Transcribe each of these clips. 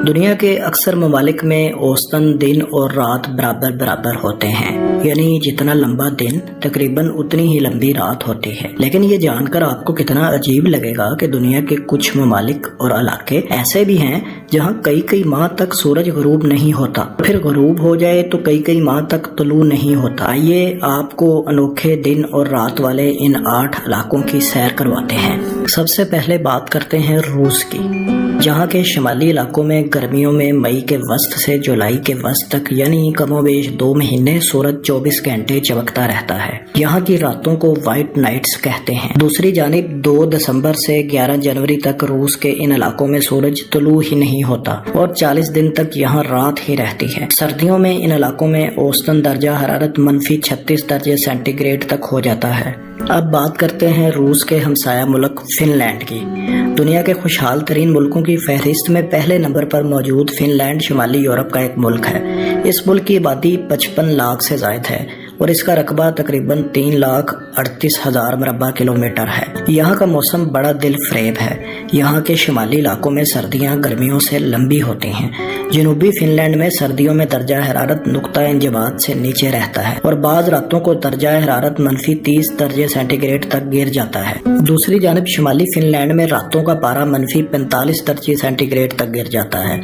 دنیا کے اکثر ممالک میں اوسطاً دن اور رات برابر برابر ہوتے ہیں، یعنی جتنا لمبا دن تقریباً اتنی ہی لمبی رات ہوتی ہے۔ لیکن یہ جان کر آپ کو کتنا عجیب لگے گا کہ دنیا کے کچھ ممالک اور علاقے ایسے بھی ہیں جہاں کئی کئی ماہ تک سورج غروب نہیں ہوتا، پھر غروب ہو جائے تو کئی کئی ماہ تک طلوع نہیں ہوتا۔ آئیے آپ کو انوکھے دن اور رات والے ان 8 علاقوں کی سیر کرواتے ہیں۔ سب سے پہلے بات کرتے ہیں روس کی، جہاں کے شمالی علاقوں میں گرمیوں میں مئی کے وسط سے جولائی کے وسط تک یعنی کم و بیش 2 مہینے سورج 24 گھنٹے چمکتا رہتا ہے۔ یہاں کی راتوں کو وائٹ نائٹس کہتے ہیں۔ دوسری جانب 2 دسمبر سے 11 جنوری تک روس کے ان علاقوں میں سورج طلوع ہی نہیں ہوتا اور 40 دن تک یہاں رات ہی رہتی ہے۔ سردیوں میں ان علاقوں میں اوسطاً درجہ حرارت -36 درجے سینٹی گریڈ تک ہو جاتا ہے۔ اب بات کرتے ہیں روس کے ہمسایہ ملک فن لینڈ کی۔ دنیا کے خوشحال ترین ملکوں کی فہرست میں پہلے نمبر پر موجود فن لینڈ شمالی یورپ کا ایک ملک ہے۔ اس ملک کی آبادی 55 لاکھ سے زائد ہے اور اس کا رقبہ تقریباً 3,38,000 مربع کلومیٹر ہے۔ یہاں کا موسم بڑا دل فریب ہے۔ یہاں کے شمالی علاقوں میں سردیاں گرمیوں سے لمبی ہوتی ہیں۔ جنوبی فن لینڈ میں سردیوں میں درجہ حرارت نقطہ انجماد سے نیچے رہتا ہے اور بعض راتوں کو درجہ حرارت -30 درجے سینٹی گریڈ تک گر جاتا ہے۔ دوسری جانب شمالی فن لینڈ میں راتوں کا پارا -45 درجے سینٹی گریڈ تک گر جاتا ہے۔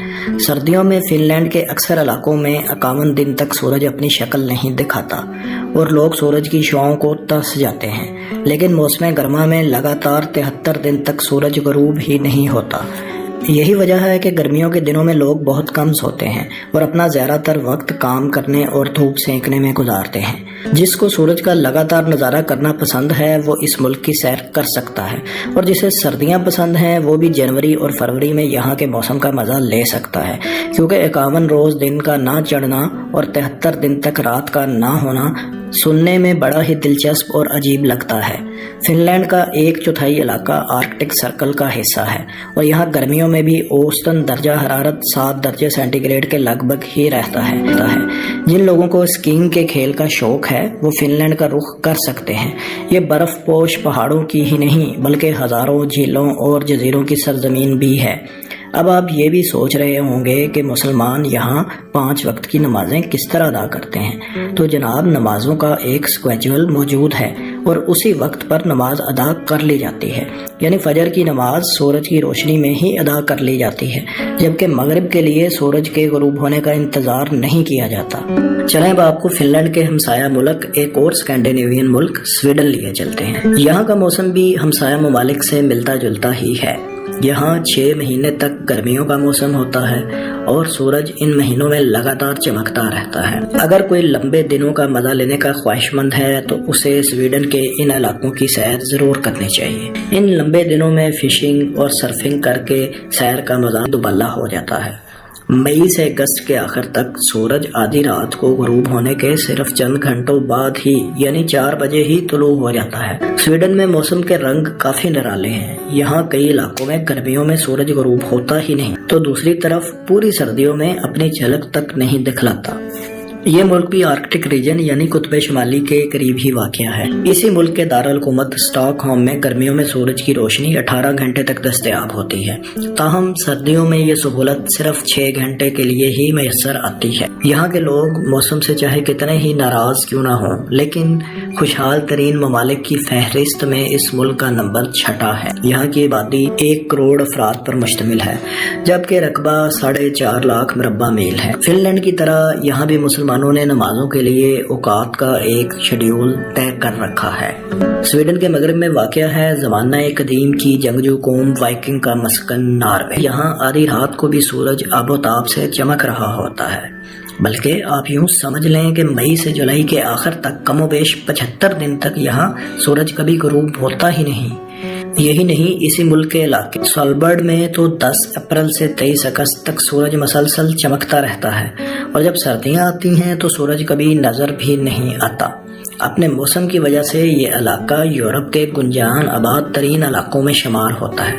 سردیوں میں فن لینڈ کے اکثر علاقوں میں 51 دن تک سورج اپنی شکل نہیں دکھاتا اور لوگ سورج کی شعاعوں کو ترس جاتے ہیں، لیکن موسم گرما میں لگاتار 73 دن تک سورج غروب ہی نہیں ہوتا۔ یہی وجہ ہے کہ گرمیوں کے دنوں میں لوگ بہت کم سوتے ہیں اور اپنا زیادہ تر وقت کام کرنے اور دھوپ سینکنے میں گزارتے ہیں۔ جس کو سورج کا لگاتار نظارہ کرنا پسند ہے وہ اس ملک کی سیر کر سکتا ہے، اور جسے سردیاں پسند ہیں وہ بھی جنوری اور فروری میں یہاں کے موسم کا مزہ لے سکتا ہے، کیونکہ 51 روز دن کا نہ چڑھنا اور 73 دن تک رات کا نہ ہونا سننے میں بڑا ہی دلچسپ اور عجیب لگتا ہے۔ فن لینڈ کا 1/4 علاقہ آرکٹک سرکل کا حصہ ہے اور یہاں گرمیوں میں بھی اوسطاً درجہ حرارت 7 درجے سینٹی گریڈ کے لگ بھگ ہی رہتا ہے۔ جن لوگوں کو اسکیئنگ کے کھیل کا شوق ہے وہ فن لینڈ کا رخ کر سکتے ہیں۔ یہ برف پوش پہاڑوں کی ہی نہیں بلکہ ہزاروں جھیلوں اور جزیروں کی سرزمین بھی ہے۔ اب آپ یہ بھی سوچ رہے ہوں گے کہ مسلمان یہاں 5 وقت کی نمازیں کس طرح ادا کرتے ہیں، تو جناب نمازوں کا ایک سکیجول موجود ہے اور اسی وقت پر نماز ادا کر لی جاتی ہے، یعنی فجر کی نماز سورج کی روشنی میں ہی ادا کر لی جاتی ہے، جبکہ مغرب کے لیے سورج کے غروب ہونے کا انتظار نہیں کیا جاتا۔ چلیں اب آپ کو فن لینڈ کے ہمسایہ ملک ایک اور اسکینڈینیوین ملک سویڈن لیے چلتے ہیں۔ یہاں کا موسم بھی ہمسایہ ممالک سے ملتا جلتا ہی ہے۔ یہاں 6 مہینے تک گرمیوں کا موسم ہوتا ہے اور سورج ان مہینوں میں لگاتار چمکتا رہتا ہے۔ اگر کوئی لمبے دنوں کا مزہ لینے کا خواہش مند ہے تو اسے سویڈن کے ان علاقوں کی سیر ضرور کرنی چاہیے۔ ان لمبے دنوں میں فشنگ اور سرفنگ کر کے سیر کا مزہ دوبالا ہو جاتا ہے۔ مئی سے اگست کے آخر تک سورج آدھی رات کو غروب ہونے کے صرف چند گھنٹوں بعد ہی یعنی 4 بجے ہی طلوع ہو جاتا ہے۔ سویڈن میں موسم کے رنگ کافی نرالے ہیں۔ یہاں کئی علاقوں میں گرمیوں میں سورج غروب ہوتا ہی نہیں تو دوسری طرف پوری سردیوں میں اپنی جھلک تک نہیں دکھلاتا۔ یہ ملک بھی آرکٹک ریجن یعنی قطب شمالی کے قریب ہی واقع ہے۔ اسی ملک کے دارالحکومت اسٹاک ہوم میں گرمیوں میں سورج کی روشنی 18 گھنٹے تک دستیاب ہوتی ہے، تاہم سردیوں میں یہ سہولت صرف 6 گھنٹے کے لیے ہی میسر آتی ہے۔ یہاں کے لوگ موسم سے چاہے کتنے ہی ناراض کیوں نہ ہوں، لیکن خوشحال ترین ممالک کی فہرست میں اس ملک کا نمبر 6 ہے۔ یہاں کی آبادی 1 کروڑ افراد پر مشتمل ہے، جبکہ رقبہ 4.5 لاکھ مربع میل ہے۔ فن لینڈ کی طرح یہاں بھی مسلمانوں نے نمازوں کے لیے اوقات کا ایک شیڈیول طے کر رکھا ہے۔ سویڈن کے مغرب میں واقع ہے زمانہ قدیم کی جنگجو قوم وائکنگ کا مسکن ناروے۔ یہاں آدھی رات کو بھی سورج آب و تاب سے چمک رہا ہوتا ہے، بلکہ آپ یوں سمجھ لیں کہ مئی سے جولائی کے آخر تک کم و بیش 75 دن تک یہاں سورج کبھی غروب ہوتا ہی نہیں۔ یہی نہیں، اسی ملک کے علاقے سولبرڈ میں تو 10 اپریل سے 23 اگست تک سورج مسلسل چمکتا رہتا ہے، اور جب سردیاں آتی ہیں تو سورج کبھی نظر بھی نہیں آتا۔ اپنے موسم کی وجہ سے یہ علاقہ یورپ کے گنجان آباد ترین علاقوں میں شمار ہوتا ہے۔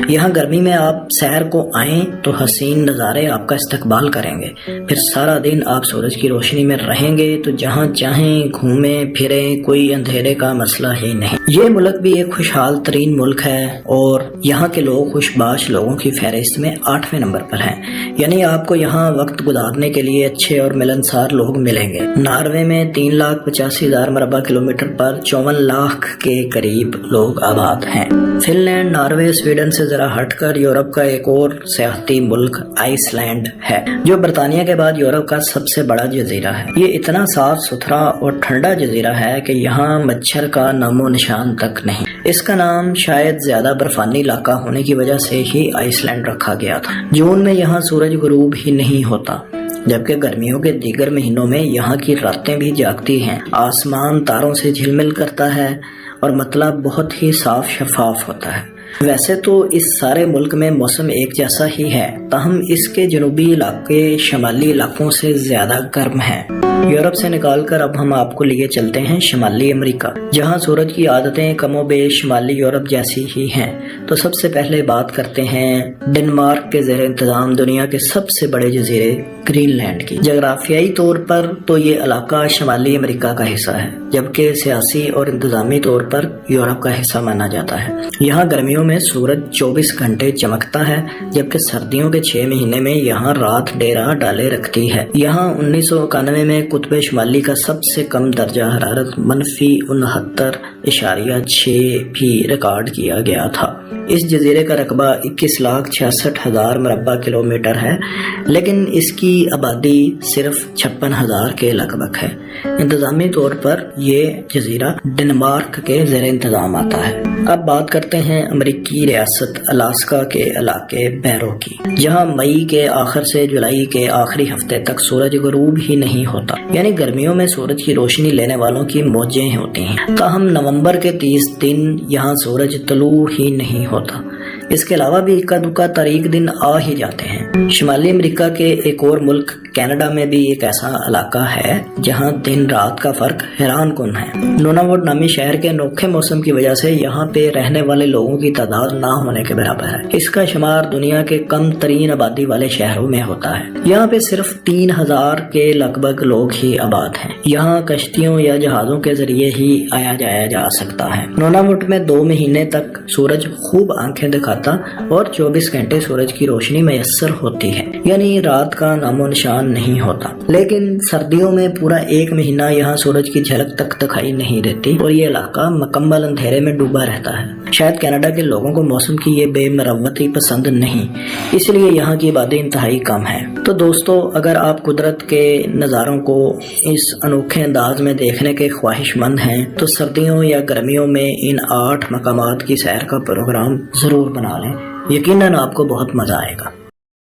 یہاں گرمی میں آپ سیر کو آئیں تو حسین نظارے آپ کا استقبال کریں گے، پھر سارا دن آپ سورج کی روشنی میں رہیں گے تو جہاں چاہیں گھومیں پھریں، کوئی اندھیرے کا مسئلہ ہی نہیں۔ یہ ملک بھی ایک خوشحال ترین ملک ہے اور یہاں کے لوگ خوش باش لوگوں کی فہرست میں 8ویں نمبر پر ہیں، یعنی آپ کو یہاں وقت گزارنے کے لیے اچھے اور ملنسار لوگ ملیں گے۔ ناروے میں 3,85,000 مربع کلومیٹر پر 54 لاکھ کے قریب لوگ آباد ہیں۔ فن لینڈ، ناروے، سویڈن سے ذرا ہٹ کر یورپ کا ایک اور سیاحتی ملک آئس لینڈ ہے، جو برطانیہ کے بعد یورپ کا سب سے بڑا جزیرہ ہے۔ یہ اتنا صاف ستھرا اور ٹھنڈا جزیرہ ہے کہ یہاں مچھر کا نام و نشان تک نہیں۔ اس کا نام شاید زیادہ برفانی علاقہ ہونے کی وجہ سے ہی آئس لینڈ رکھا گیا تھا۔ جون میں یہاں سورج غروب ہی نہیں ہوتا، جبکہ گرمیوں کے دیگر مہینوں میں یہاں کی راتیں بھی جاگتی ہیں، آسمان تاروں سے جھلمل کرتا ہے اور مطلب بہت ہی صاف شفاف ہوتا ہے۔ ویسے تو اس سارے ملک میں موسم ایک جیسا ہی ہے، تاہم اس کے جنوبی علاقے شمالی علاقوں سے زیادہ گرم ہیں۔ یورپ سے نکال کر اب ہم آپ کو لیے چلتے ہیں شمالی امریکہ، جہاں سورج کی عادتیں کم و بیش شمالی یورپ جیسی ہی ہیں۔ تو سب سے پہلے بات کرتے ہیں ڈنمارک کے زیر انتظام دنیا کے سب سے بڑے جزیرے گرین لینڈ کی۔ جغرافیائی طور پر تو یہ علاقہ شمالی امریکہ کا حصہ ہے، جبکہ سیاسی اور انتظامی طور پر یورپ کا حصہ مانا جاتا ہے۔ یہاں گرمیوں میں سورج 24 گھنٹے چمکتا ہے، جبکہ سردیوں کے 6 مہینے میں یہاں رات ڈیرا ڈالے رکھتی ہے۔ یہاں 1991 میں قطب شمالی کا سب سے کم درجہ حرارت -69.6 بھی ریکارڈ کیا گیا تھا۔ اس جزیرے کا رقبہ 21,66,000 مربع کلومیٹر ہے، لیکن اس کی آبادی صرف 56,000 کے لگ بھگ ہے۔ انتظامی طور پر یہ جزیرہ ڈنمارک کے زیر انتظام آتا ہے۔ اب بات کرتے ہیں امریکی ریاست الاسکا کے علاقے بیرو کی، جہاں مئی کے آخر سے جولائی کے آخری ہفتے تک سورج غروب ہی نہیں ہوتا، یعنی گرمیوں میں سورج کی روشنی لینے والوں کی موجیں ہوتی ہیں، تاہم نومبر کے 30 دن یہاں سورج طلوع ہی نہیں ہوتا۔ اس کے علاوہ بھی اکا دکا تاریک دن آ ہی جاتے ہیں۔ شمالی امریکہ کے ایک اور ملک کینیڈا میں بھی ایک ایسا علاقہ ہے جہاں دن رات کا فرق حیران کن ہے۔ نوناووڈ نامی شہر کے انوکھے موسم کی وجہ سے یہاں پہ رہنے والے لوگوں کی تعداد نہ ہونے کے برابر ہے۔ اس کا شمار دنیا کے کم ترین آبادی والے شہروں میں ہوتا ہے۔ یہاں پہ صرف 3,000 کے لگ بھگ لوگ ہی آباد ہیں۔ یہاں کشتیوں یا جہازوں کے ذریعے ہی آیا جایا جا سکتا ہے۔ نوناووڈ میں 2 مہینے تک سورج خوب آنکھیں دکھاتا اور 24 گھنٹے سورج کی روشنی میسر ہوتی ہے، یعنی رات کا نام و نشان نہیں ہوتا۔ لیکن سردیوں میں پورا 1 مہینہ یہاں سورج کی جھلک تک دکھائی نہیں دیتی اور یہ علاقہ مکمل اندھیرے میں ڈوبا رہتا ہے۔ شاید کینیڈا کے لوگوں کو موسم کی یہ بے مروتی پسند نہیں، اس لیے یہاں کی آبادی انتہائی کم ہے۔ تو دوستو، اگر آپ قدرت کے نظاروں کو اس انوکھے انداز میں دیکھنے کے خواہش مند ہیں تو سردیوں یا گرمیوں میں ان 8 مقامات کی سیر کا پروگرام ضرور بنا لیں، یقیناً آپ کو بہت مزہ آئے گا۔